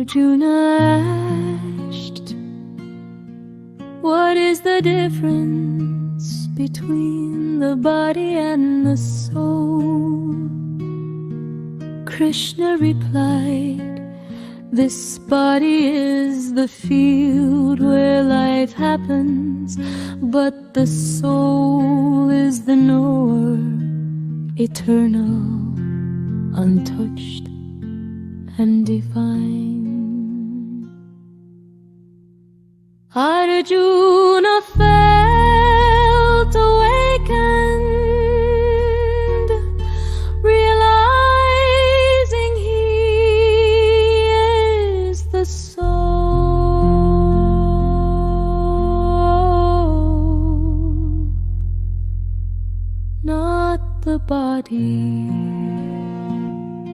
Arjuna asked, what is the difference between the body and the soul? Krishna replied, this body is the field where life happens, but the soul is the knower, eternal, untouched and divine. Arjuna felt awakened, realizing he is the soul, not the body.